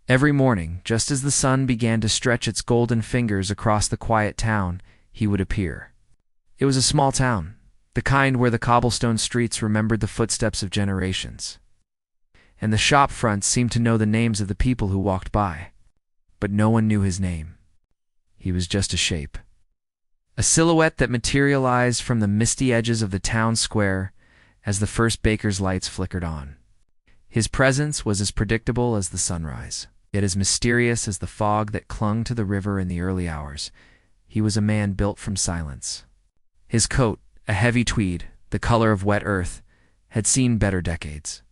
Every morning, just as the sun began to stretch its golden fingers across the quiet town, he would appear. It was a small town, the kind where the cobblestone streets remembered the footsteps of generations. And the shop fronts seemed to know the names of the people who walked by. But no one knew his name. He was just a shape. A silhouette that materialized from the misty edges of the town square as the first baker's lights flickered on. His presence was as predictable as the sunrise, yet as mysterious as the fog that clung to the river in the early hours. He was a man built from silence. His coat, a heavy tweed, the color of wet earth, had seen better decades.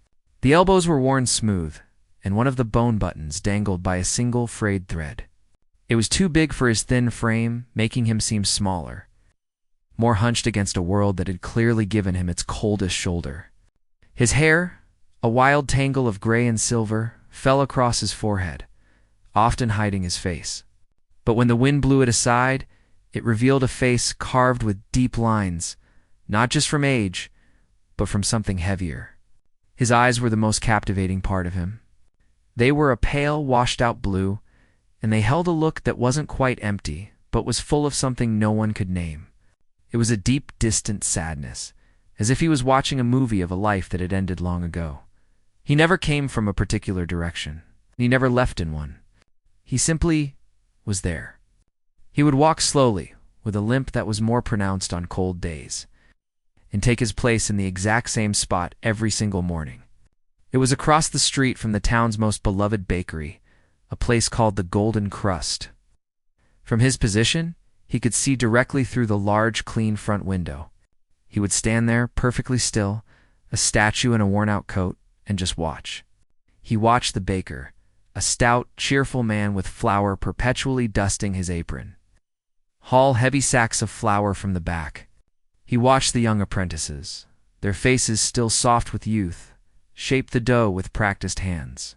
The elbows were worn smooth, and one of the bone buttons dangled by a single frayed thread. It was too big for his thin frame, making him seem smaller, more hunched against a world that had clearly given him its coldest shoulder. His hair, a wild tangle of gray and silver, fell across his forehead, often hiding his face. But when the wind blew it aside, it revealed a face carved with deep lines, not just from age, but from something heavier. His eyes were the most captivating part of him. They were a pale, washed-out blue, and they held a look that wasn't quite empty, but was full of something no one could name. It was a deep, distant sadness, as if he was watching a movie of a life that had ended long ago. He never came from a particular direction. He never left in one. He simply was there. He would walk slowly, with a limp that was more pronounced on cold days, and take his place in the exact same spot every single morning. It was across the street from the town's most beloved bakery, a place called the Golden Crust. From his position, he could see directly through the large, clean front window. He would stand there, perfectly still, a statue in a worn-out coat, and just watch. He watched the baker, a stout, cheerful man with flour perpetually dusting his apron, haul heavy sacks of flour from the back. He watched the young apprentices, their faces still soft with youth, shape the dough with practiced hands.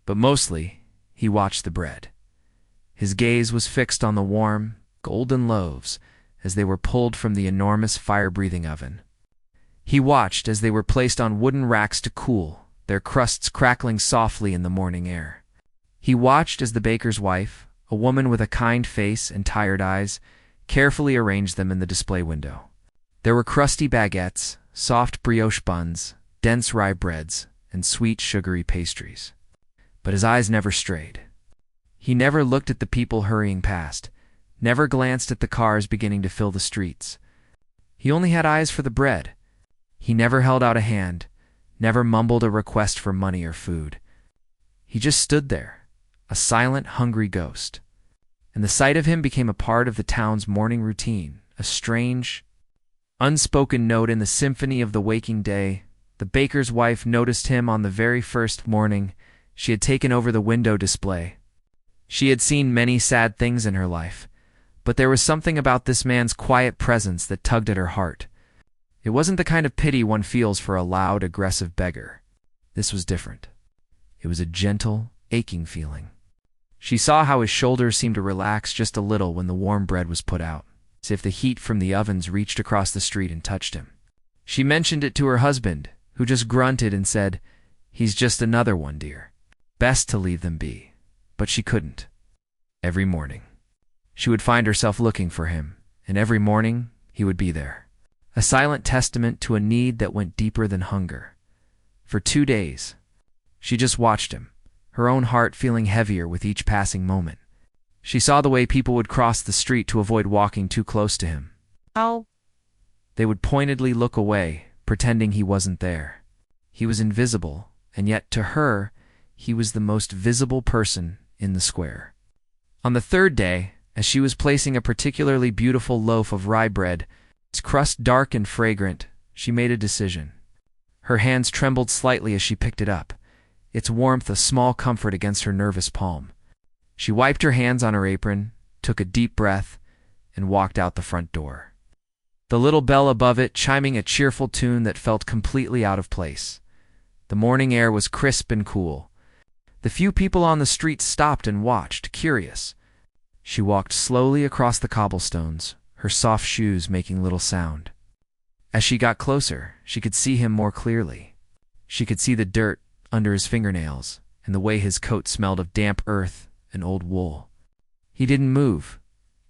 But mostly, he watched the bread. His gaze was fixed on the warm, golden loaves as they were pulled from the enormous fire-breathing oven. He watched as they were placed on wooden racks to cool, their crusts crackling softly in the morning air. He watched as the baker's wife, a woman with a kind face and tired eyes, carefully arranged them in the display window. There were crusty baguettes, soft brioche buns, dense rye breads, and sweet sugary pastries. But his eyes never strayed. He never looked at the people hurrying past, never glanced at the cars beginning to fill the streets. He only had eyes for the bread. He never held out a hand, never mumbled a request for money or food. He just stood there, a silent, hungry ghost. And the sight of him became a part of the town's morning routine, a strange, unspoken note in the symphony of the waking day. The baker's wife noticed him on the very first morning she had taken over the window display. She had seen many sad things in her life, but there was something about this man's quiet presence that tugged at her heart. It wasn't the kind of pity one feels for a loud, aggressive beggar. This was different. It was a gentle, aching feeling. She saw how his shoulders seemed to relax just a little when the warm bread was put out, as if the heat from the ovens reached across the street and touched him. She mentioned it to her husband, who just grunted and said, "He's just another one, dear." Best to leave them be. But she couldn't. Every morning, she would find herself looking for him, and every morning he would be there. A silent testament to a need that went deeper than hunger. For 2 days, she just watched him, her own heart feeling heavier with each passing moment. She saw the way people would cross the street to avoid walking too close to him. How? They would pointedly look away, pretending he wasn't there. He was invisible, and yet to her, he was the most visible person in the square. On the third day, as she was placing a particularly beautiful loaf of rye bread, its crust dark and fragrant, she made a decision. Her hands trembled slightly as she picked it up, its warmth a small comfort against her nervous palm. She wiped her hands on her apron, took a deep breath, and walked out the front door. The little bell above it chiming a cheerful tune that felt completely out of place. The morning air was crisp and cool. The few people on the street stopped and watched, curious. She walked slowly across the cobblestones, her soft shoes making little sound. As she got closer, she could see him more clearly. She could see the dirt under his fingernails, and the way his coat smelled of damp earth and old wool. He didn't move,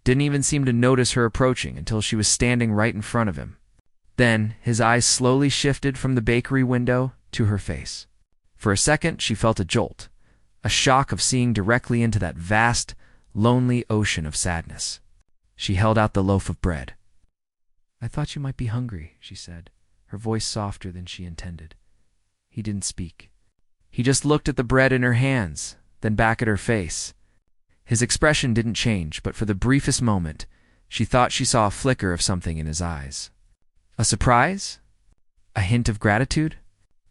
didn't even seem to notice her approaching until she was standing right in front of him. Then his eyes slowly shifted from the bakery window to her face. For a second, she felt a jolt, a shock of seeing directly into that vast, lonely ocean of sadness. She held out the loaf of bread. "I thought you might be hungry," she said, her voice softer than she intended. He didn't speak. He just looked at the bread in her hands, then back at her face. His expression didn't change, but for the briefest moment, she thought she saw a flicker of something in his eyes. A surprise? A hint of gratitude?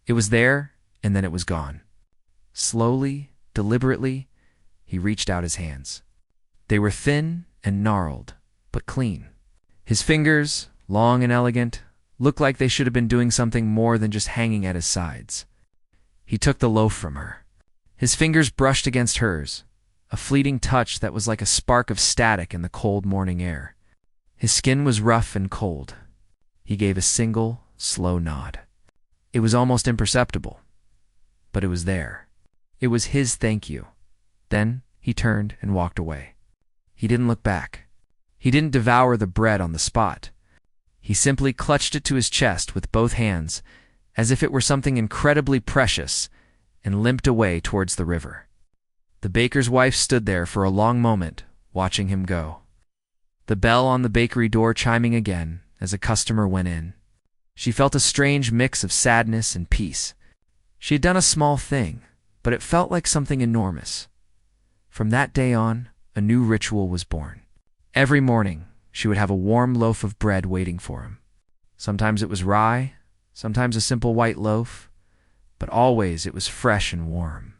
It was there, and then it was gone. Slowly, deliberately, he reached out his hands. They were thin and gnarled, but clean. His fingers, long and elegant, looked like they should have been doing something more than just hanging at his sides. He took the loaf from her. His fingers brushed against hers, a fleeting touch that was like a spark of static in the cold morning air. His skin was rough and cold. He gave a single, slow nod. It was almost imperceptible, but it was there. It was his thank you. Then he turned and walked away. He didn't look back. He didn't devour the bread on the spot. He simply clutched it to his chest with both hands, as if it were something incredibly precious, and limped away towards the river. The baker's wife stood there for a long moment, watching him go. The bell on the bakery door chiming again as a customer went in. She felt a strange mix of sadness and peace. She had done a small thing, but it felt like something enormous. From that day on, a new ritual was born. Every morning, she would have a warm loaf of bread waiting for him. Sometimes it was rye, sometimes a simple white loaf, but always it was fresh and warm.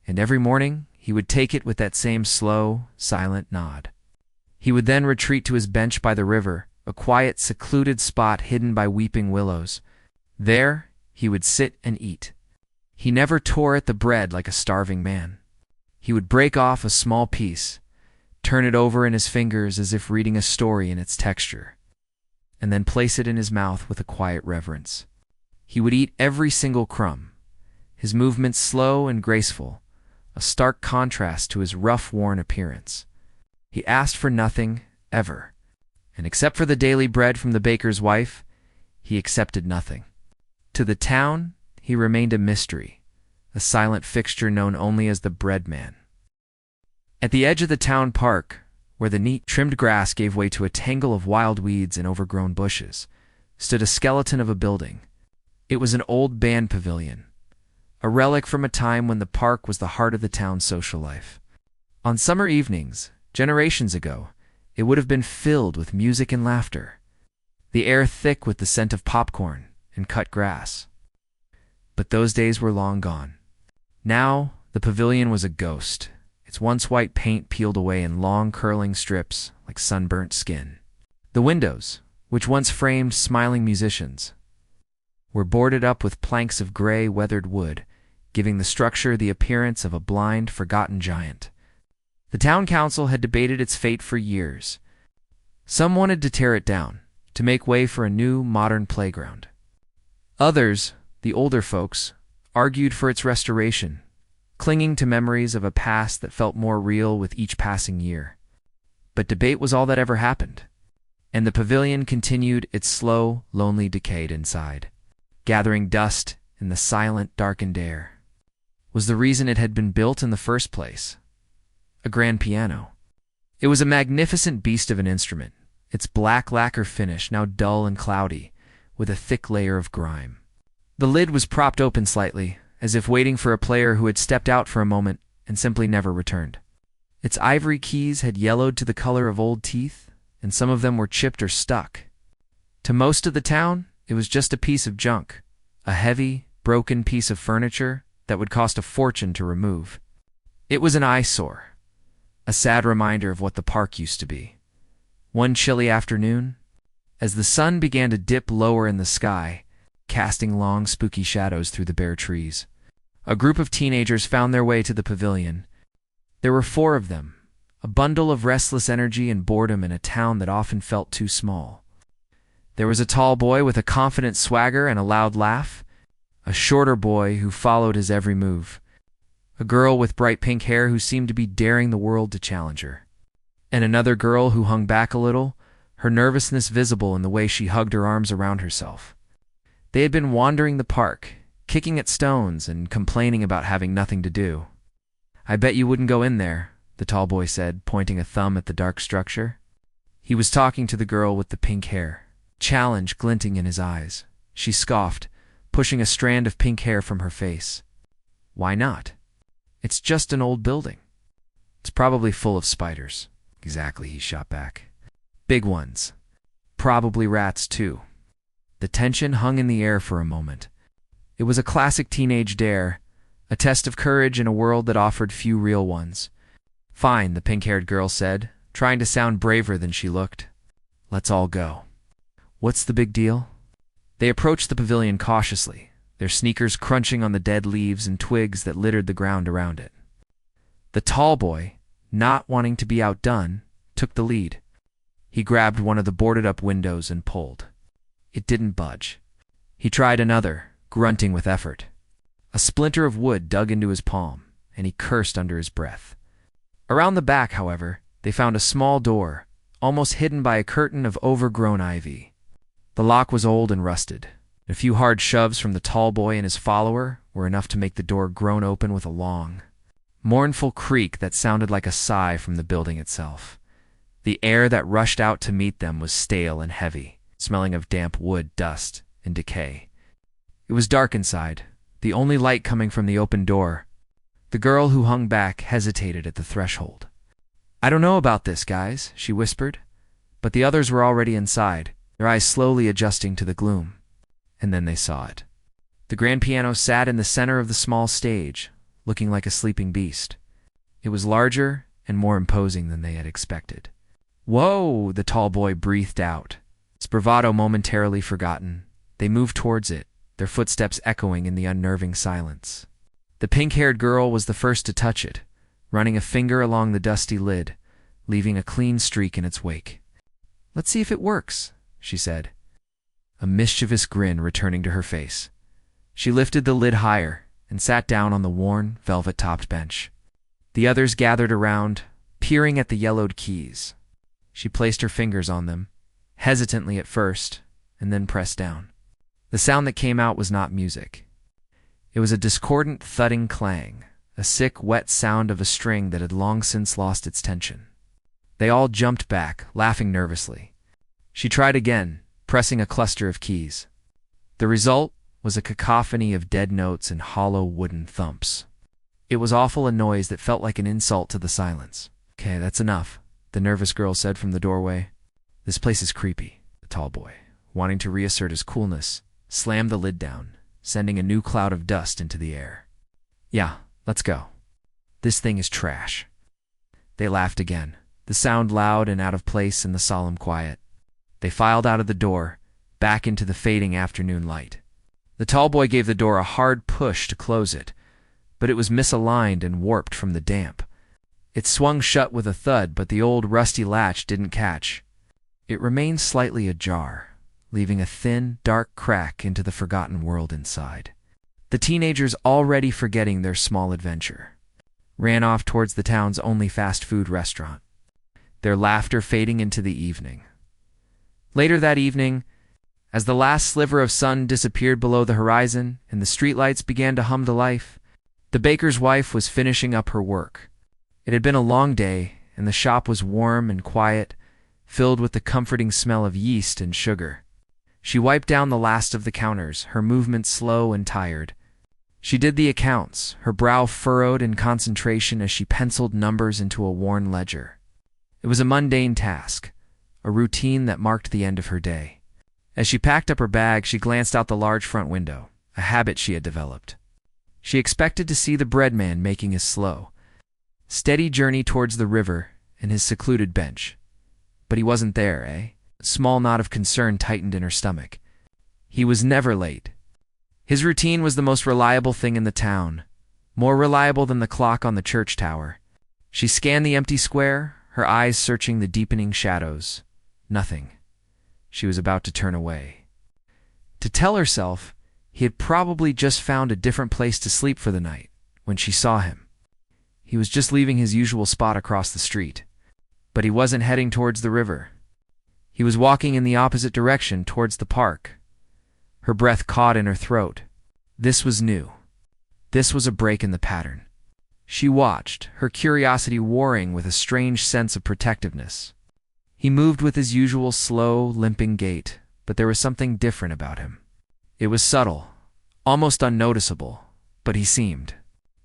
And every morning, he would take it with that same slow, silent nod. He would then retreat to his bench by the river, a quiet, secluded spot hidden by weeping willows. There, he would sit and eat. He never tore at the bread like a starving man. He would break off a small piece, turn it over in his fingers as if reading a story in its texture, and then place it in his mouth with a quiet reverence. He would eat every single crumb, his movements slow and graceful, a stark contrast to his rough, worn appearance. He asked for nothing, ever, and except for the daily bread from the baker's wife, he accepted nothing. To the town, he remained a mystery, a silent fixture known only as the bread man. At the edge of the town park, where the neat, trimmed grass gave way to a tangle of wild weeds and overgrown bushes, stood a skeleton of a building. It was an old band pavilion, a relic from a time when the park was the heart of the town's social life. On summer evenings, generations ago, it would have been filled with music and laughter, the air thick with the scent of popcorn and cut grass. But those days were long gone. Now, the pavilion was a ghost, its once white paint peeled away in long curling strips like sunburnt skin. The windows, which once framed smiling musicians, were boarded up with planks of gray, weathered wood, giving the structure the appearance of a blind, forgotten giant. The town council had debated its fate for years. Some wanted to tear it down, to make way for a new, modern playground. Others, the older folks, argued for its restoration, clinging to memories of a past that felt more real with each passing year. But debate was all that ever happened, and the pavilion continued its slow, lonely decay inside, gathering dust in the silent, darkened air. Was the reason it had been built in the first place a grand piano? It was a magnificent beast of an instrument, its black lacquer finish now dull and cloudy, with a thick layer of grime. The lid was propped open slightly, as if waiting for a player who had stepped out for a moment and simply never returned. Its ivory keys had yellowed to the color of old teeth, and some of them were chipped or stuck. To most of the town, it was just a piece of junk, a heavy, broken piece of furniture that would cost a fortune to remove. It was an eyesore, a sad reminder of what the park used to be. One chilly afternoon, as the sun began to dip lower in the sky, casting long, spooky shadows through the bare trees, a group of teenagers found their way to the pavilion. There were 4 of them, a bundle of restless energy and boredom in a town that often felt too small. There was a tall boy with a confident swagger and a loud laugh, a shorter boy who followed his every move, a girl with bright pink hair who seemed to be daring the world to challenge her, and another girl who hung back a little, her nervousness visible in the way she hugged her arms around herself. They had been wandering the park, kicking at stones and complaining about having nothing to do. "I bet you wouldn't go in there," the tall boy said, pointing a thumb at the dark structure. He was talking to the girl with the pink hair, challenge glinting in his eyes. She scoffed, pushing a strand of pink hair from her face. "Why not? It's just an old building." "It's probably full of spiders." "Exactly," he shot back. "Big ones. Probably rats, too." The tension hung in the air for a moment. It was a classic teenage dare, a test of courage in a world that offered few real ones. "Fine," the pink-haired girl said, trying to sound braver than she looked. "Let's all go." "What's the big deal?" They approached the pavilion cautiously, their sneakers crunching on the dead leaves and twigs that littered the ground around it. The tall boy, not wanting to be outdone, took the lead. He grabbed one of the boarded-up windows and pulled. It didn't budge. He tried another, grunting with effort. A splinter of wood dug into his palm, and he cursed under his breath. Around the back, however, they found a small door, almost hidden by a curtain of overgrown ivy. The lock was old and rusted. A few hard shoves from the tall boy and his follower were enough to make the door groan open with a long, mournful creak that sounded like a sigh from the building itself. The air that rushed out to meet them was stale and heavy, smelling of damp wood, dust, and decay. It was dark inside, the only light coming from the open door. The girl who hung back hesitated at the threshold. "I don't know about this, guys," she whispered, but the others were already inside, their eyes slowly adjusting to the gloom. And then they saw it. The grand piano sat in the center of the small stage, looking like a sleeping beast. It was larger and more imposing than they had expected. "Whoa!" the tall boy breathed out. His bravado momentarily forgotten, they moved towards it, their footsteps echoing in the unnerving silence. The pink-haired girl was the first to touch it, running a finger along the dusty lid, leaving a clean streak in its wake. "Let's see if it works," she said, a mischievous grin returning to her face. She lifted the lid higher and sat down on the worn, velvet-topped bench. The others gathered around, peering at the yellowed keys. She placed her fingers on them, hesitantly at first, and then pressed down. The sound that came out was not music. It was a discordant, thudding clang, a sick, wet sound of a string that had long since lost its tension. They all jumped back, laughing nervously. She tried again, pressing a cluster of keys. The result was a cacophony of dead notes and hollow wooden thumps. It was awful, a noise that felt like an insult to the silence. "Okay, that's enough," the nervous girl said from the doorway. "This place is creepy." The tall boy, wanting to reassert his coolness, slammed the lid down, sending a new cloud of dust into the air. "Yeah, let's go. This thing is trash." They laughed again, the sound loud and out of place in the solemn quiet. They filed out of the door, back into the fading afternoon light. The tall boy gave the door a hard push to close it, but it was misaligned and warped from the damp. It swung shut with a thud, but the old rusty latch didn't catch. It remained slightly ajar, leaving a thin, dark crack into the forgotten world inside. The teenagers, already forgetting their small adventure, ran off towards the town's only fast food restaurant, their laughter fading into the evening. Later that evening, as the last sliver of sun disappeared below the horizon and the streetlights began to hum to life, the baker's wife was finishing up her work. It had been a long day, and the shop was warm and quiet, filled with the comforting smell of yeast and sugar. She wiped down the last of the counters, her movements slow and tired. She did the accounts, her brow furrowed in concentration as she penciled numbers into a worn ledger. It was a mundane task, a routine that marked the end of her day. As she packed up her bag, she glanced out the large front window, a habit she had developed. She expected to see the bread man making his slow, steady journey towards the river and his secluded bench. But he wasn't there, eh? A small knot of concern tightened in her stomach. He was never late. His routine was the most reliable thing in the town, more reliable than the clock on the church tower. She scanned the empty square, her eyes searching the deepening shadows. Nothing. She was about to turn away. To tell herself he had probably just found a different place to sleep for the night when she saw him. He was just leaving his usual spot across the street. But he wasn't heading towards the river. He was walking in the opposite direction, towards the park. Her breath caught in her throat. This was new. This was a break in the pattern. She watched, her curiosity warring with a strange sense of protectiveness. He moved with his usual slow, limping gait, but there was something different about him. It was subtle, almost unnoticeable, but he seemed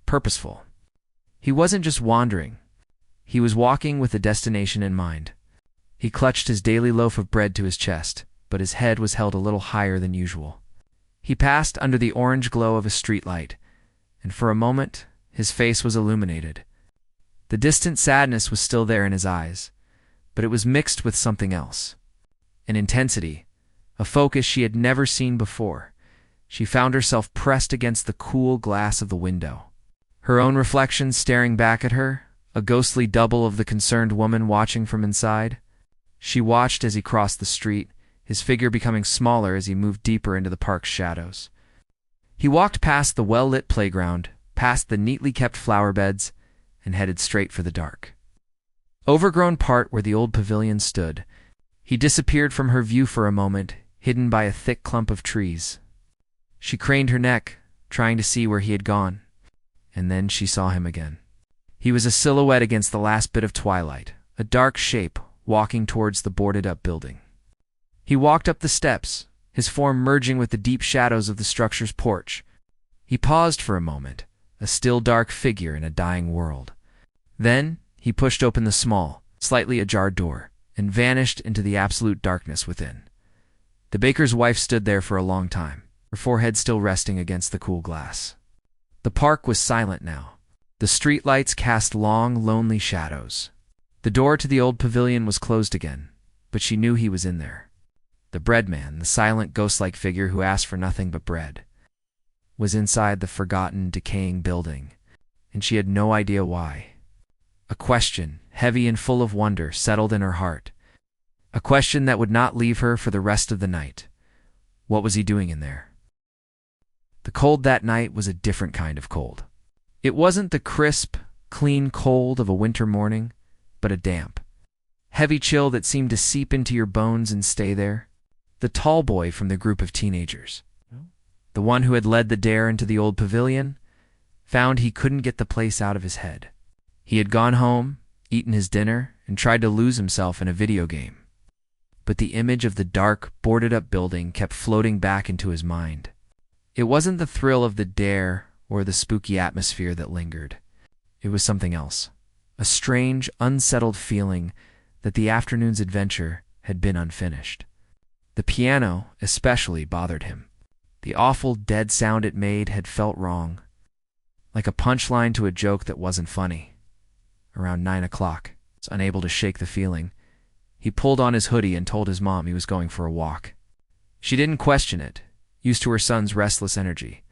purposeful. He wasn't just wandering. He was walking with a destination in mind. He clutched his daily loaf of bread to his chest, but his head was held a little higher than usual. He passed under the orange glow of a streetlight, and for a moment his face was illuminated. The distant sadness was still there in his eyes, but it was mixed with something else. An intensity, a focus she had never seen before. She found herself pressed against the cool glass of the window. Her own reflection staring back at her, a ghostly double of the concerned woman watching from inside. She watched as he crossed the street, his figure becoming smaller as he moved deeper into the park's shadows. He walked past the well-lit playground, past the neatly kept flower beds, and headed straight for the dark, overgrown part where the old pavilion stood. He disappeared from her view for a moment, hidden by a thick clump of trees. She craned her neck, trying to see where he had gone, and then she saw him again. He was a silhouette against the last bit of twilight, a dark shape walking towards the boarded-up building. He walked up the steps, his form merging with the deep shadows of the structure's porch. He paused for a moment, a still dark figure in a dying world. Then he pushed open the small, slightly ajar door, and vanished into the absolute darkness within. The baker's wife stood there for a long time, her forehead still resting against the cool glass. The park was silent now. The streetlights cast long, lonely shadows. The door to the old pavilion was closed again, but she knew he was in there. The bread man, the silent, ghost-like figure who asked for nothing but bread, was inside the forgotten, decaying building, and she had no idea why. A question, heavy and full of wonder, settled in her heart. A question that would not leave her for the rest of the night. What was he doing in there? The cold that night was a different kind of cold. It wasn't the crisp, clean cold of a winter morning, but a damp, heavy chill that seemed to seep into your bones and stay there. The tall boy from the group of teenagers, the one who had led the dare into the old pavilion, found he couldn't get the place out of his head. He had gone home, eaten his dinner, and tried to lose himself in a video game. But the image of the dark, boarded-up building kept floating back into his mind. It wasn't the thrill of the dare or the spooky atmosphere that lingered. It was something else, a strange, unsettled feeling that the afternoon's adventure had been unfinished. The piano especially bothered him. The awful dead sound it made had felt wrong, like a punchline to a joke that wasn't funny. Around 9 o'clock, unable to shake the feeling, he pulled on his hoodie and told his mom he was going for a walk. She didn't question it, used to her son's restless energy.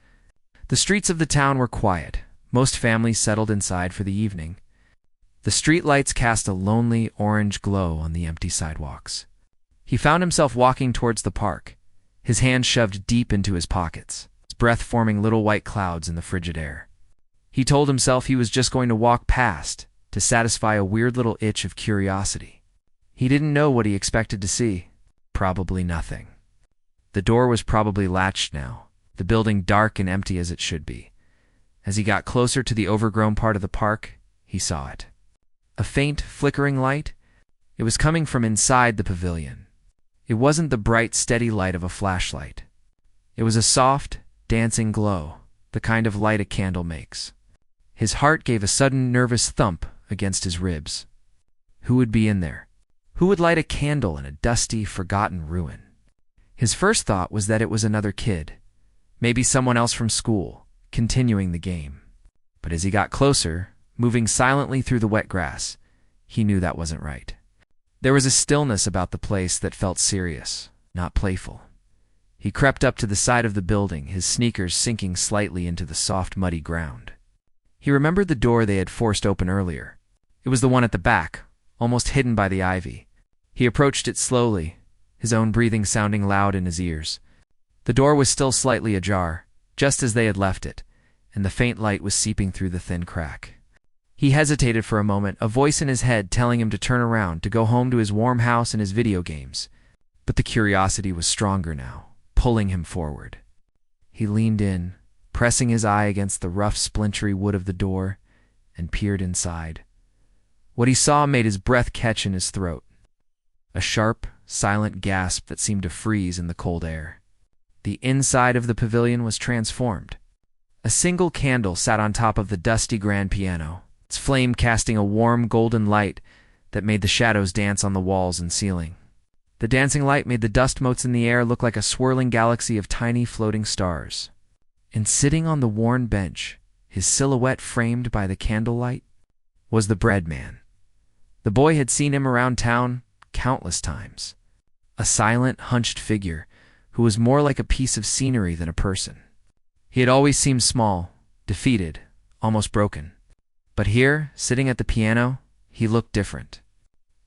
The streets of the town were quiet. Most families settled inside for the evening. The streetlights cast a lonely orange glow on the empty sidewalks. He found himself walking towards the park, his hands shoved deep into his pockets, his breath forming little white clouds in the frigid air. He told himself he was just going to walk past to satisfy a weird little itch of curiosity. He didn't know what he expected to see. Probably nothing. The door was probably latched now, the building dark and empty as it should be. As he got closer to the overgrown part of the park, he saw it. A faint, flickering light. It was coming from inside the pavilion. It wasn't the bright, steady light of a flashlight. It was a soft, dancing glow, the kind of light a candle makes. His heart gave a sudden nervous thump against his ribs. Who would be in there? Who would light a candle in a dusty, forgotten ruin? His first thought was that it was another kid, maybe someone else from school, continuing the game. But as he got closer, moving silently through the wet grass, he knew that wasn't right. There was a stillness about the place that felt serious, not playful. He crept up to the side of the building, his sneakers sinking slightly into the soft, muddy ground. He remembered the door they had forced open earlier. It was the one at the back, almost hidden by the ivy. He approached it slowly, his own breathing sounding loud in his ears. The door was still slightly ajar, just as they had left it, and the faint light was seeping through the thin crack. He hesitated for a moment, a voice in his head telling him to turn around, to go home to his warm house and his video games. But the curiosity was stronger now, pulling him forward. He leaned in, pressing his eye against the rough, splintery wood of the door, and peered inside. What he saw made his breath catch in his throat. A sharp, silent gasp that seemed to freeze in the cold air. The inside of the pavilion was transformed. A single candle sat on top of the dusty grand piano, its flame casting a warm golden light that made the shadows dance on the walls and ceiling. The dancing light made the dust motes in the air look like a swirling galaxy of tiny floating stars. And sitting on the worn bench, his silhouette framed by the candlelight, was the bread man. The boy had seen him around town countless times. A silent, hunched figure who was more like a piece of scenery than a person. He had always seemed small, defeated, almost broken. But here, sitting at the piano, he looked different.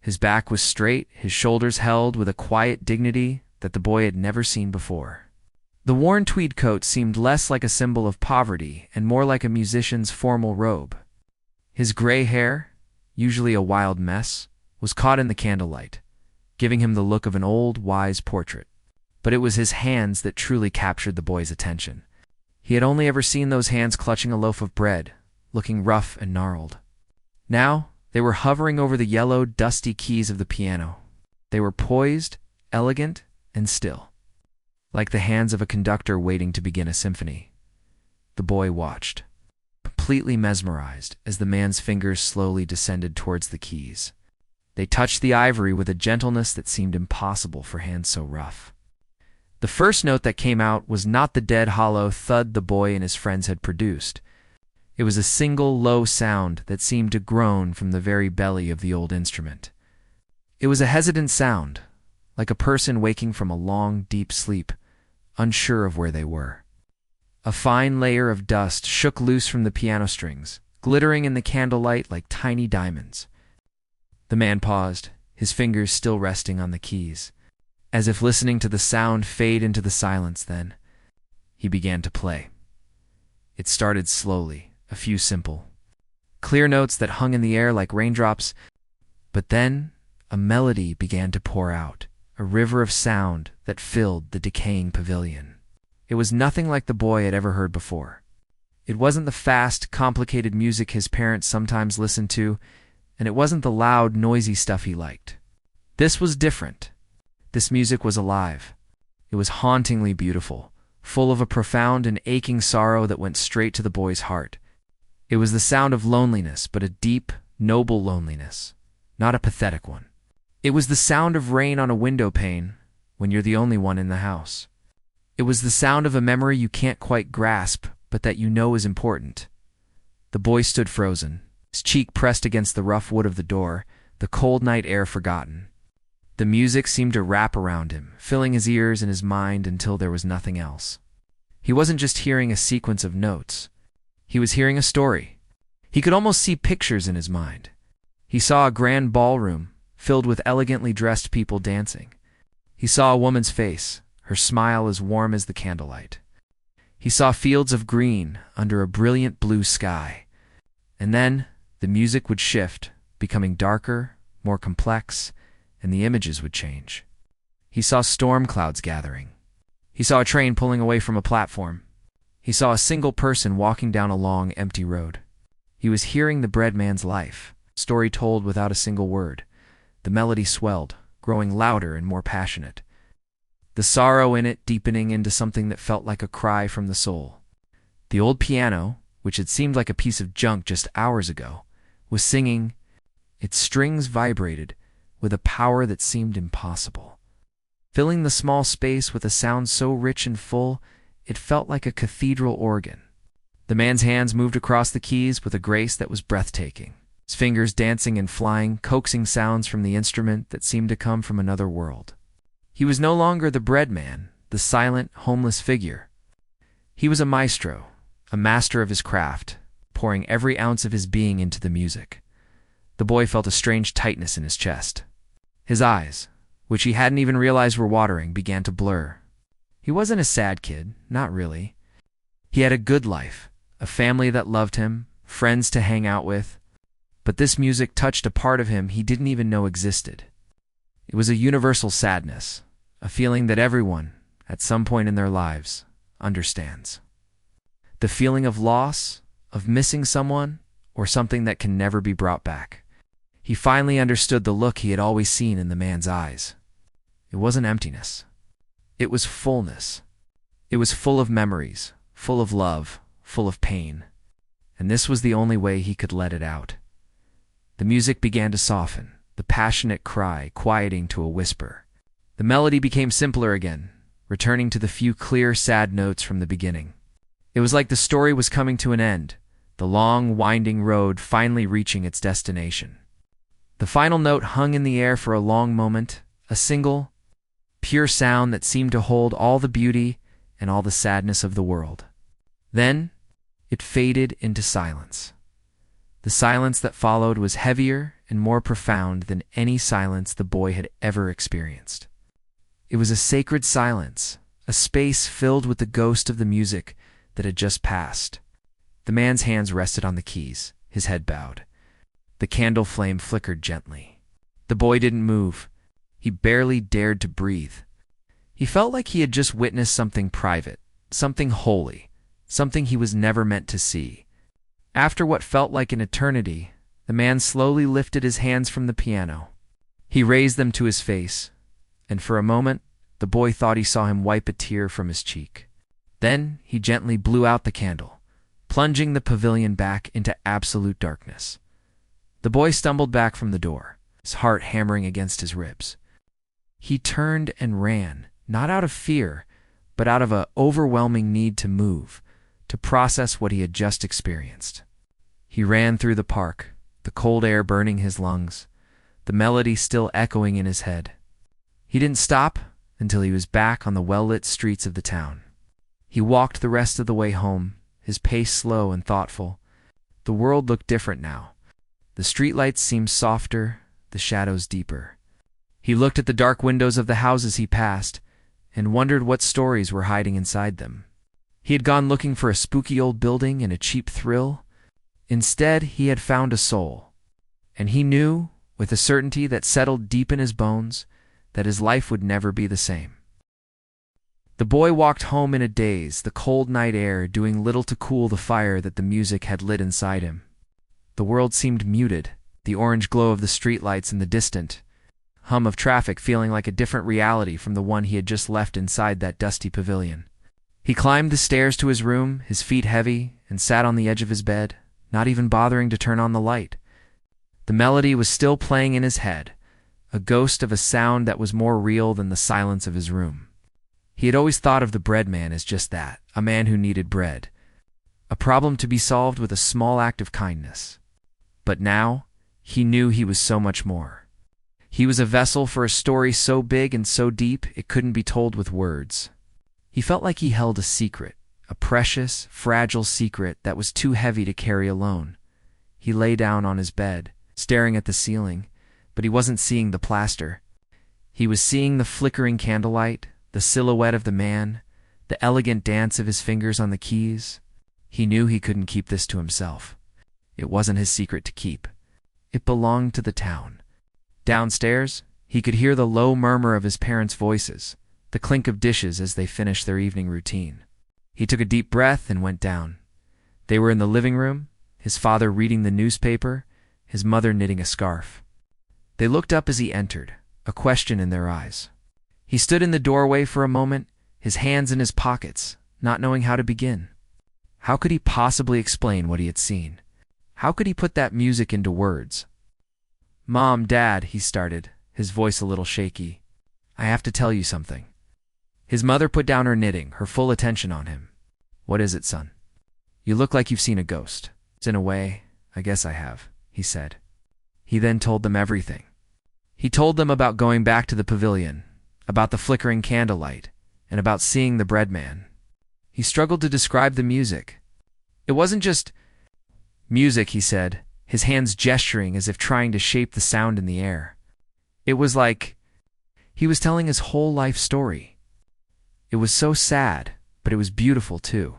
His back was straight, his shoulders held with a quiet dignity that the boy had never seen before. The worn tweed coat seemed less like a symbol of poverty and more like a musician's formal robe. His gray hair, usually a wild mess, was caught in the candlelight, giving him the look of an old, wise portrait. But it was his hands that truly captured the boy's attention. He had only ever seen those hands clutching a loaf of bread, looking rough and gnarled. Now, they were hovering over the yellow, dusty keys of the piano. They were poised, elegant, and still, like the hands of a conductor waiting to begin a symphony. The boy watched, completely mesmerized, as the man's fingers slowly descended towards the keys. They touched the ivory with a gentleness that seemed impossible for hands so rough. The first note that came out was not the dead, hollow thud the boy and his friends had produced. It was a single, low sound that seemed to groan from the very belly of the old instrument. It was a hesitant sound, like a person waking from a long, deep sleep, unsure of where they were. A fine layer of dust shook loose from the piano strings, glittering in the candlelight like tiny diamonds. The man paused, his fingers still resting on the keys, as if listening to the sound fade into the silence. Then he began to play. It started slowly, a few simple, clear notes that hung in the air like raindrops, but then a melody began to pour out, a river of sound that filled the decaying pavilion. It was nothing like the boy had ever heard before. It wasn't the fast, complicated music his parents sometimes listened to, and it wasn't the loud, noisy stuff he liked. This was different. This music was alive. It was hauntingly beautiful, full of a profound and aching sorrow that went straight to the boy's heart. It was the sound of loneliness, but a deep, noble loneliness, not a pathetic one. It was the sound of rain on a window pane when you're the only one in the house. It was the sound of a memory you can't quite grasp, but that you know is important. The boy stood frozen, his cheek pressed against the rough wood of the door, the cold night air forgotten. The music seemed to wrap around him, filling his ears and his mind until there was nothing else. He wasn't just hearing a sequence of notes. He was hearing a story. He could almost see pictures in his mind. He saw a grand ballroom filled with elegantly dressed people dancing. He saw a woman's face, her smile as warm as the candlelight. He saw fields of green under a brilliant blue sky. And then the music would shift, becoming darker, more complex, and the images would change. He saw storm clouds gathering. He saw a train pulling away from a platform. He saw a single person walking down a long, empty road. He was hearing the bread man's life, story told without a single word. The melody swelled, growing louder and more passionate. The sorrow in it deepening into something that felt like a cry from the soul. The old piano, which had seemed like a piece of junk just hours ago, was singing. Its strings vibrated with a power that seemed impossible. Filling the small space with a sound so rich and full, it felt like a cathedral organ. The man's hands moved across the keys with a grace that was breathtaking, his fingers dancing and flying, coaxing sounds from the instrument that seemed to come from another world. He was no longer the bread man, the silent, homeless figure. He was a maestro, a master of his craft, pouring every ounce of his being into the music. The boy felt a strange tightness in his chest. His eyes, which he hadn't even realized were watering, began to blur. He wasn't a sad kid, not really. He had a good life, a family that loved him, friends to hang out with. But this music touched a part of him he didn't even know existed. It was a universal sadness, a feeling that everyone, at some point in their lives, understands. The feeling of loss, of missing someone, or something that can never be brought back. He finally understood the look he had always seen in the man's eyes. It wasn't emptiness. It was fullness. It was full of memories, full of love, full of pain. And this was the only way he could let it out. The music began to soften, the passionate cry quieting to a whisper. The melody became simpler again, returning to the few clear, sad notes from the beginning. It was like the story was coming to an end, the long, winding road finally reaching its destination. The final note hung in the air for a long moment, a single, pure sound that seemed to hold all the beauty and all the sadness of the world. Then, it faded into silence. The silence that followed was heavier and more profound than any silence the boy had ever experienced. It was a sacred silence, a space filled with the ghost of the music that had just passed. The man's hands rested on the keys, his head bowed. The candle flame flickered gently. The boy didn't move. He barely dared to breathe. He felt like he had just witnessed something private, something holy, something he was never meant to see. After what felt like an eternity, the man slowly lifted his hands from the piano. He raised them to his face, and for a moment, the boy thought he saw him wipe a tear from his cheek. Then he gently blew out the candle, plunging the pavilion back into absolute darkness. The boy stumbled back from the door, his heart hammering against his ribs. He turned and ran, not out of fear, but out of an overwhelming need to move, to process what he had just experienced. He ran through the park, the cold air burning his lungs, the melody still echoing in his head. He didn't stop until he was back on the well-lit streets of the town. He walked the rest of the way home, his pace slow and thoughtful. The world looked different now. The streetlights seemed softer, the shadows deeper. He looked at the dark windows of the houses he passed and wondered what stories were hiding inside them. He had gone looking for a spooky old building and a cheap thrill. Instead, he had found a soul. And he knew, with a certainty that settled deep in his bones, that his life would never be the same. The boy walked home in a daze, the cold night air doing little to cool the fire that the music had lit inside him. The world seemed muted, the orange glow of the streetlights and the distant hum of traffic feeling like a different reality from the one he had just left inside that dusty pavilion. He climbed the stairs to his room, his feet heavy, and sat on the edge of his bed, not even bothering to turn on the light. The melody was still playing in his head, a ghost of a sound that was more real than the silence of his room. He had always thought of the bread man as just that, a man who needed bread, a problem to be solved with a small act of kindness. But now, he knew he was so much more. He was a vessel for a story so big and so deep it couldn't be told with words. He felt like he held a secret, a precious, fragile secret that was too heavy to carry alone. He lay down on his bed, staring at the ceiling, but he wasn't seeing the plaster. He was seeing the flickering candlelight, the silhouette of the man, the elegant dance of his fingers on the keys. He knew he couldn't keep this to himself. It wasn't his secret to keep. It belonged to the town. Downstairs, he could hear the low murmur of his parents' voices, the clink of dishes as they finished their evening routine. He took a deep breath and went down. They were in the living room, his father reading the newspaper, his mother knitting a scarf. They looked up as he entered, a question in their eyes. He stood in the doorway for a moment, his hands in his pockets, not knowing how to begin. How could he possibly explain what he had seen? How could he put that music into words? "Mom, Dad," he started, his voice a little shaky. "I have to tell you something." His mother put down her knitting, her full attention on him. "What is it, son?" "You look like you've seen a ghost." "In a way, I guess I have," he said. He then told them everything. He told them about going back to the pavilion, about the flickering candlelight, and about seeing the bread man. He struggled to describe the music. It wasn't just music, he said, his hands gesturing as if trying to shape the sound in the air. It was like he was telling his whole life story. It was so sad, but it was beautiful too.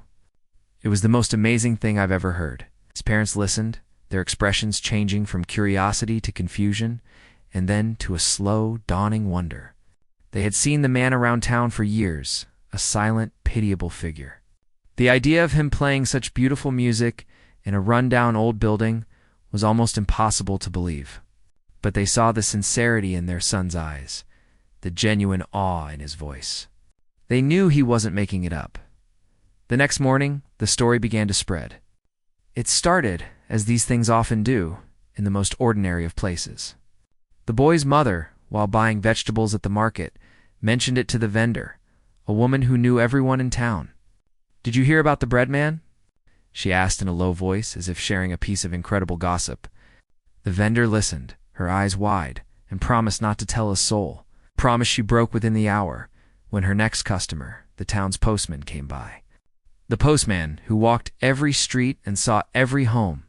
It was the most amazing thing I've ever heard. His parents listened, their expressions changing from curiosity to confusion, and then to a slow, dawning wonder. They had seen the man around town for years, a silent, pitiable figure. The idea of him playing such beautiful music in a run-down old building was almost impossible to believe. But they saw the sincerity in their son's eyes, the genuine awe in his voice. They knew he wasn't making it up. The next morning, the story began to spread. It started, as these things often do, in the most ordinary of places. The boy's mother, while buying vegetables at the market, mentioned it to the vendor, a woman who knew everyone in town. "Did you hear about the bread man?" she asked in a low voice, as if sharing a piece of incredible gossip. The vendor listened, her eyes wide, and promised not to tell a soul. Promise she broke within the hour, when her next customer, the town's postman, came by. The postman, who walked every street and saw every home,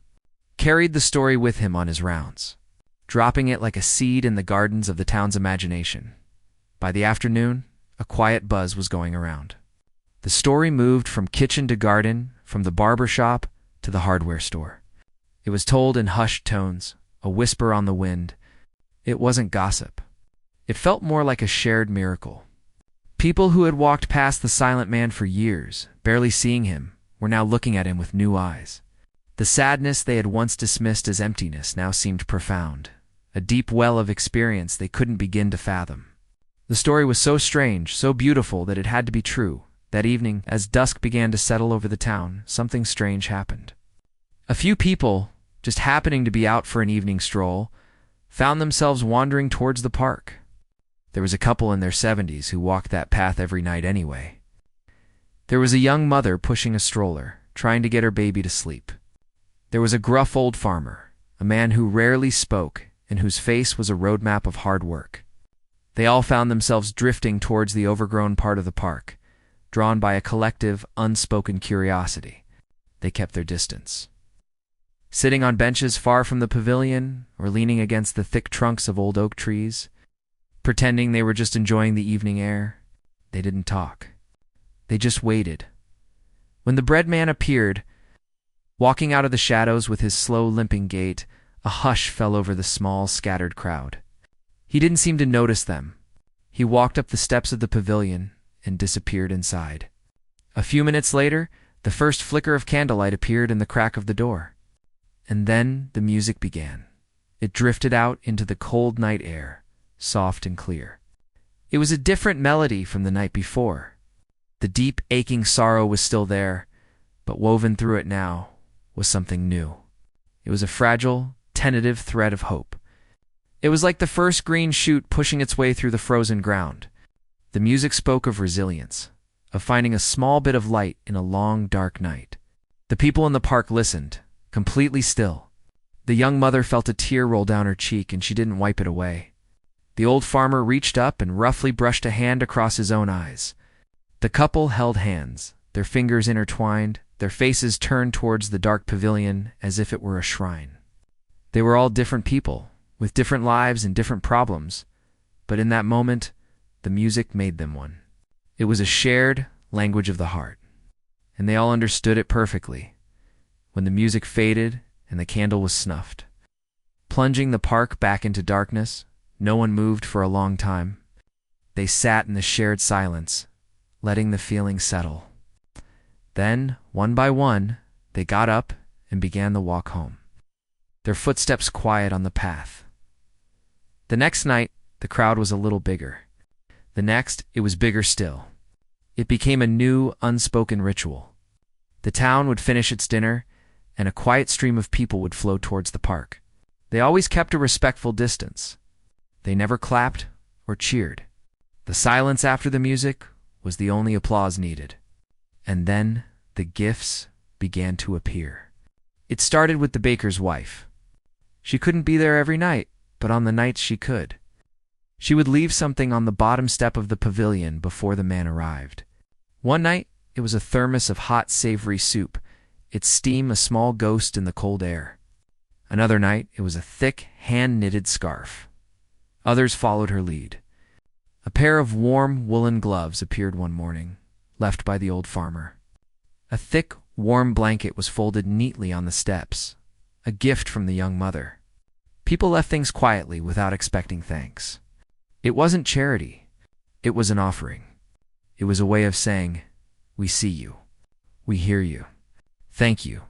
carried the story with him on his rounds, dropping it like a seed in the gardens of the town's imagination. By the afternoon, a quiet buzz was going around. The story moved from kitchen to garden, from the barber shop to the hardware store. It was told in hushed tones, a whisper on the wind. It wasn't gossip. It felt more like a shared miracle. People who had walked past the silent man for years, barely seeing him, were now looking at him with new eyes. The sadness they had once dismissed as emptiness now seemed profound, a deep well of experience they couldn't begin to fathom. The story was so strange, so beautiful, that it had to be true. That evening, as dusk began to settle over the town, something strange happened. A few people, just happening to be out for an evening stroll, found themselves wandering towards the park. There was a couple in their 70s who walked that path every night anyway. There was a young mother pushing a stroller, trying to get her baby to sleep. There was a gruff old farmer, a man who rarely spoke and whose face was a roadmap of hard work. They all found themselves drifting towards the overgrown part of the park, drawn by a collective, unspoken curiosity. They kept their distance. Sitting on benches far from the pavilion or leaning against the thick trunks of old oak trees, pretending they were just enjoying the evening air, they didn't talk. They just waited. When the bread man appeared, walking out of the shadows with his slow, limping gait, a hush fell over the small, scattered crowd. He didn't seem to notice them. He walked up the steps of the pavilion and disappeared inside. A few minutes later, the first flicker of candlelight appeared in the crack of the door. And then the music began. It drifted out into the cold night air, soft and clear. It was a different melody from the night before. The deep, aching sorrow was still there, but woven through it now was something new. It was a fragile, tentative thread of hope. It was like the first green shoot pushing its way through the frozen ground. The music spoke of resilience, of finding a small bit of light in a long, dark night. The people in the park listened, completely still. The young mother felt a tear roll down her cheek, and she didn't wipe it away. The old farmer reached up and roughly brushed a hand across his own eyes. The couple held hands, their fingers intertwined, their faces turned towards the dark pavilion as if it were a shrine. They were all different people, with different lives and different problems, but in that moment, the music made them one. It was a shared language of the heart, and they all understood it perfectly. When the music faded and the candle was snuffed, plunging the park back into darkness, no one moved for a long time. They sat in the shared silence, letting the feeling settle. Then, one by one, they got up and began the walk home, their footsteps quiet on the path. The next night, the crowd was a little bigger. The next, it was bigger still. It became a new, unspoken ritual. The town would finish its dinner, and a quiet stream of people would flow towards the park. They always kept a respectful distance. They never clapped or cheered. The silence after the music was the only applause needed. And then the gifts began to appear. It started with the baker's wife. She couldn't be there every night, but on the nights she could, she would leave something on the bottom step of the pavilion before the man arrived. One night, it was a thermos of hot, savory soup, its steam a small ghost in the cold air. Another night, it was a thick, hand-knitted scarf. Others followed her lead. A pair of warm, woolen gloves appeared one morning, left by the old farmer. A thick, warm blanket was folded neatly on the steps, a gift from the young mother. People left things quietly without expecting thanks. It wasn't charity. It was an offering. It was a way of saying, "We see you. We hear you. Thank you."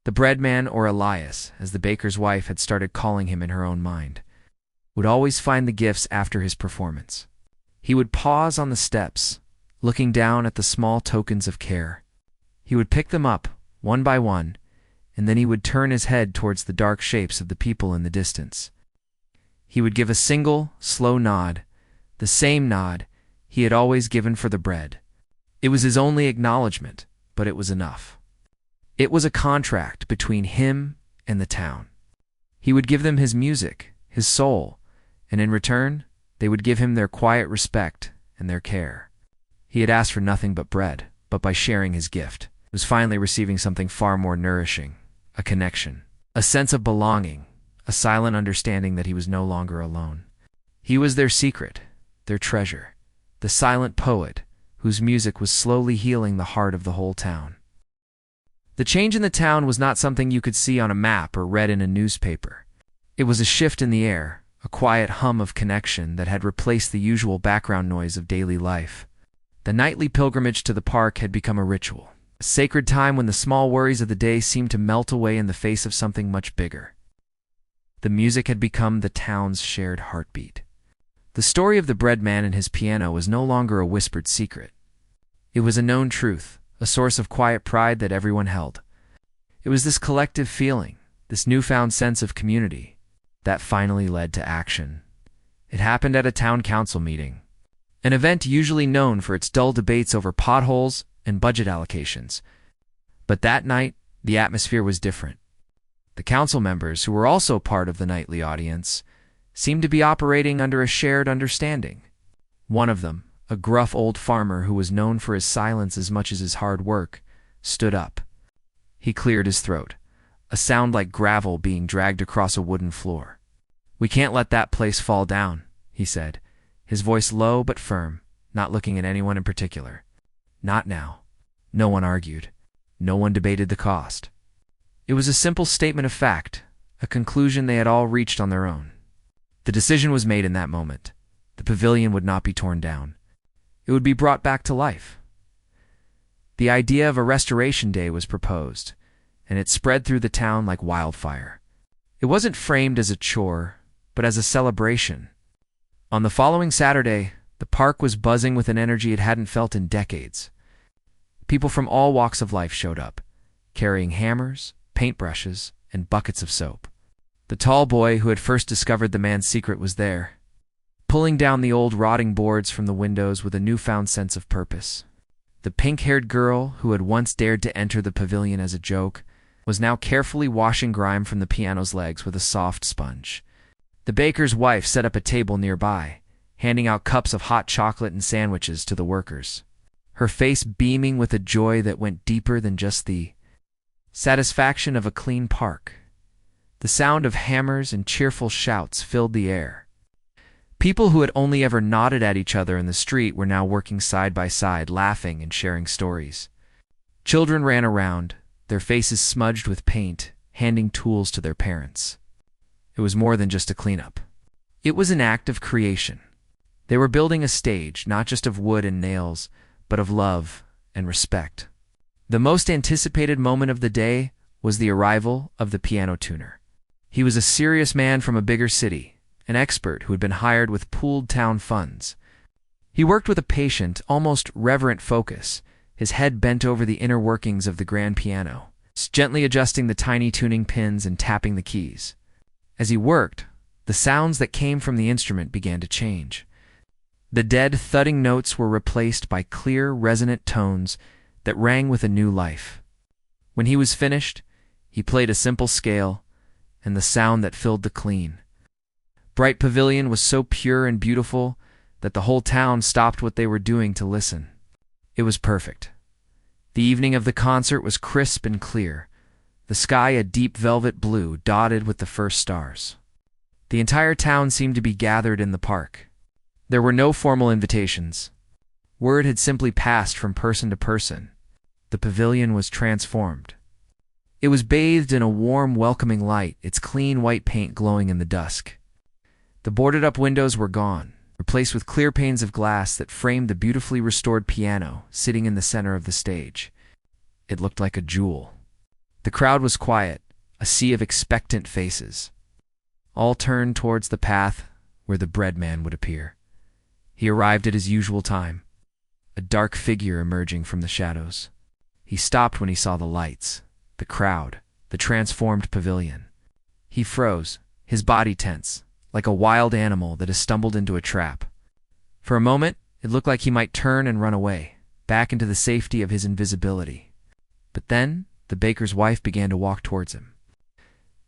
The breadman, or Elias, as the baker's wife had started calling him in her own mind, would always find the gifts after his performance. He would pause on the steps, looking down at the small tokens of care. He would pick them up, one by one, and then he would turn his head towards the dark shapes of the people in the distance. He would give a single, slow nod, the same nod he had always given for the bread. It was his only acknowledgement, but it was enough. It was a contract between him and the town. He would give them his music, his soul, and in return, they would give him their quiet respect and their care. He had asked for nothing but bread, but by sharing his gift, he was finally receiving something far more nourishing, a connection, a sense of belonging, a silent understanding that he was no longer alone. He was their secret, their treasure, the silent poet whose music was slowly healing the heart of the whole town. The change in the town was not something you could see on a map or read in a newspaper. It was a shift in the air, a quiet hum of connection that had replaced the usual background noise of daily life. The nightly pilgrimage to the park had become a ritual, a sacred time when the small worries of the day seemed to melt away in the face of something much bigger. The music had become the town's shared heartbeat. The story of the breadman and his piano was no longer a whispered secret. It was a known truth, a source of quiet pride that everyone held. It was this collective feeling, this newfound sense of community, that finally led to action. It happened at a town council meeting, an event usually known for its dull debates over potholes and budget allocations. But that night, the atmosphere was different. The council members, who were also part of the nightly audience, seemed to be operating under a shared understanding. One of them, a gruff old farmer who was known for his silence as much as his hard work, stood up. He cleared his throat, a sound like gravel being dragged across a wooden floor. "We can't let that place fall down," he said, his voice low but firm, not looking at anyone in particular. Not now. No one argued. No one debated the cost. It was a simple statement of fact, a conclusion they had all reached on their own. The decision was made in that moment. The pavilion would not be torn down. It would be brought back to life. The idea of a restoration day was proposed, and it spread through the town like wildfire. It wasn't framed as a chore, but as a celebration. On the following Saturday, the park was buzzing with an energy it hadn't felt in decades. People from all walks of life showed up, carrying hammers, paintbrushes, and buckets of soap. The tall boy who had first discovered the man's secret was there, pulling down the old rotting boards from the windows with a newfound sense of purpose. The pink-haired girl who had once dared to enter the pavilion as a joke was now carefully washing grime from the piano's legs with a soft sponge. The baker's wife set up a table nearby, handing out cups of hot chocolate and sandwiches to the workers, her face beaming with a joy that went deeper than just the satisfaction of a clean park. The sound of hammers and cheerful shouts filled the air. People who had only ever nodded at each other in the street were now working side by side, laughing and sharing stories. Children ran around, their faces smudged with paint, handing tools to their parents. It was more than just a cleanup. It was an act of creation. They were building a stage, not just of wood and nails, but of love and respect. The most anticipated moment of the day was the arrival of the piano tuner. He was a serious man from a bigger city, an expert who had been hired with pooled town funds. He worked with a patient, almost reverent focus, his head bent over the inner workings of the grand piano, gently adjusting the tiny tuning pins and tapping the keys. As he worked, the sounds that came from the instrument began to change. The dead, thudding notes were replaced by clear, resonant tones that rang with a new life. When he was finished, he played a simple scale, and the sound that filled the clean, bright pavilion was so pure and beautiful that the whole town stopped what they were doing to listen. It was perfect. The evening of the concert was crisp and clear, the sky a deep velvet blue dotted with the first stars. The entire town seemed to be gathered in the park. There were no formal invitations. Word had simply passed from person to person. The pavilion was transformed. It was bathed in a warm, welcoming light, its clean white paint glowing in the dusk. The boarded-up windows were gone, replaced with clear panes of glass that framed the beautifully restored piano sitting in the center of the stage. It looked like a jewel. The crowd was quiet, a sea of expectant faces. All turned towards the path where the bread man would appear. He arrived at his usual time, a dark figure emerging from the shadows. He stopped when he saw the lights, the crowd, the transformed pavilion. He froze, his body tense, like a wild animal that has stumbled into a trap. For a moment, it looked like he might turn and run away, back into the safety of his invisibility. But then, the baker's wife began to walk towards him.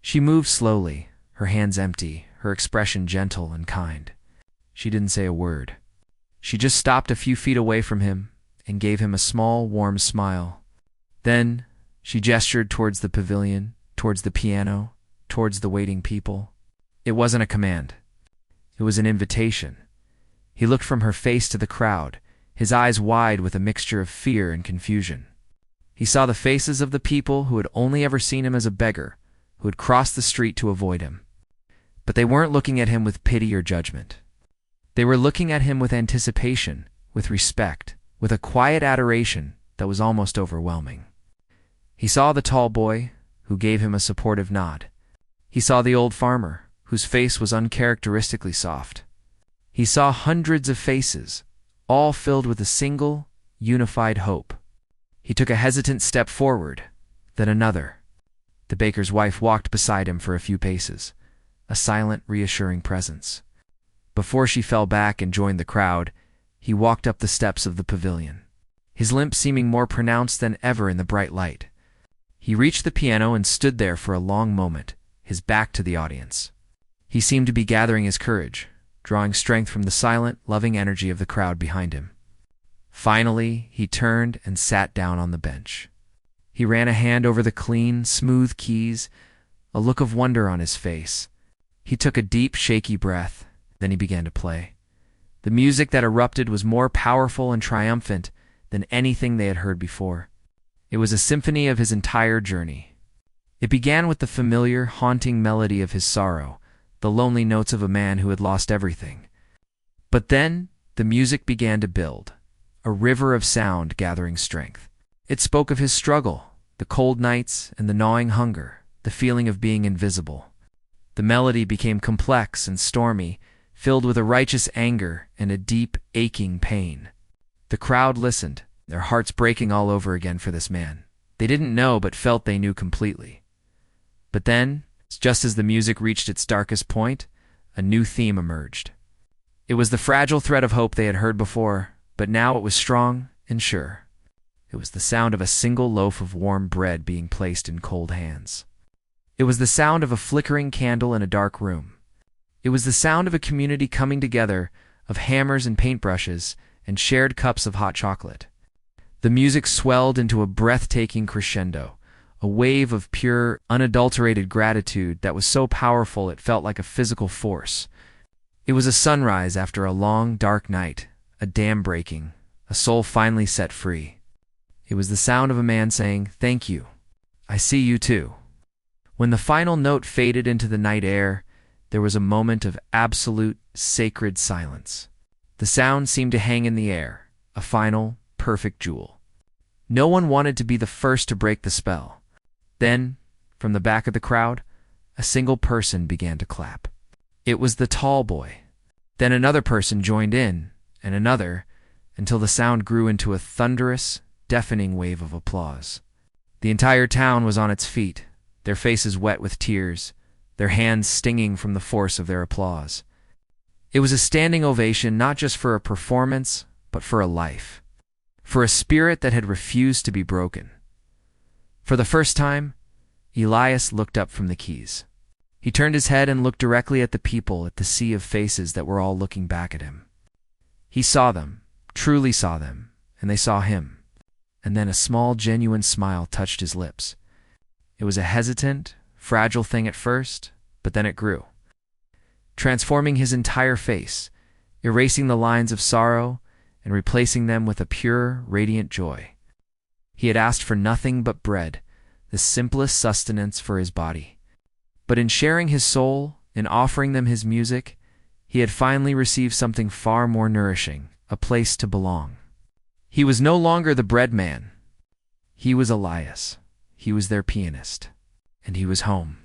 She moved slowly, her hands empty, her expression gentle and kind. She didn't say a word. She just stopped a few feet away from him and gave him a small, warm smile. Then, she gestured towards the pavilion, towards the piano, towards the waiting people. It wasn't a command. It was an invitation. He looked from her face to the crowd, his eyes wide with a mixture of fear and confusion. He saw the faces of the people who had only ever seen him as a beggar, who had crossed the street to avoid him. But they weren't looking at him with pity or judgment. They were looking at him with anticipation, with respect, with a quiet adoration that was almost overwhelming. He saw the tall boy, who gave him a supportive nod. He saw the old farmer, whose face was uncharacteristically soft. He saw hundreds of faces, all filled with a single, unified hope. He took a hesitant step forward, then another. The baker's wife walked beside him for a few paces, a silent, reassuring presence. Before she fell back and joined the crowd, he walked up the steps of the pavilion, his limp seeming more pronounced than ever in the bright light. He reached the piano and stood there for a long moment, his back to the audience. He seemed to be gathering his courage, drawing strength from the silent, loving energy of the crowd behind him. Finally, he turned and sat down on the bench. He ran a hand over the clean, smooth keys, a look of wonder on his face. He took a deep, shaky breath, then he began to play. The music that erupted was more powerful and triumphant than anything they had heard before. It was a symphony of his entire journey. It began with the familiar, haunting melody of his sorrow, the lonely notes of a man who had lost everything. But then, the music began to build, a river of sound gathering strength. It spoke of his struggle, the cold nights and the gnawing hunger, the feeling of being invisible. The melody became complex and stormy, filled with a righteous anger and a deep, aching pain. The crowd listened, their hearts breaking all over again for this man. They didn't know but felt they knew completely. But then, just as the music reached its darkest point, a new theme emerged. It was the fragile thread of hope they had heard before, but now it was strong and sure. It was the sound of a single loaf of warm bread being placed in cold hands. It was the sound of a flickering candle in a dark room. It was the sound of a community coming together, of hammers and paintbrushes, and shared cups of hot chocolate. The music swelled into a breathtaking crescendo, a wave of pure, unadulterated gratitude that was so powerful it felt like a physical force. It was a sunrise after a long, dark night, a dam breaking, a soul finally set free. It was the sound of a man saying, "Thank you. I see you too." When the final note faded into the night air, there was a moment of absolute, sacred silence. The sound seemed to hang in the air, a final, perfect jewel. No one wanted to be the first to break the spell. Then, from the back of the crowd, a single person began to clap. It was the tall boy. Then another person joined in, and another, until the sound grew into a thunderous, deafening wave of applause. The entire town was on its feet, their faces wet with tears, their hands stinging from the force of their applause. It was a standing ovation not just for a performance, but for a life, for a spirit that had refused to be broken. For the first time, Elias looked up from the keys. He turned his head and looked directly at the people, at the sea of faces that were all looking back at him. He saw them, truly saw them, and they saw him. And then a small, genuine smile touched his lips. It was a hesitant, fragile thing at first, but then it grew, transforming his entire face, erasing the lines of sorrow and replacing them with a pure, radiant joy. He had asked for nothing but bread, the simplest sustenance for his body. But in sharing his soul, in offering them his music, he had finally received something far more nourishing, a place to belong. He was no longer the bread man. He was Elias. He was their pianist. And he was home.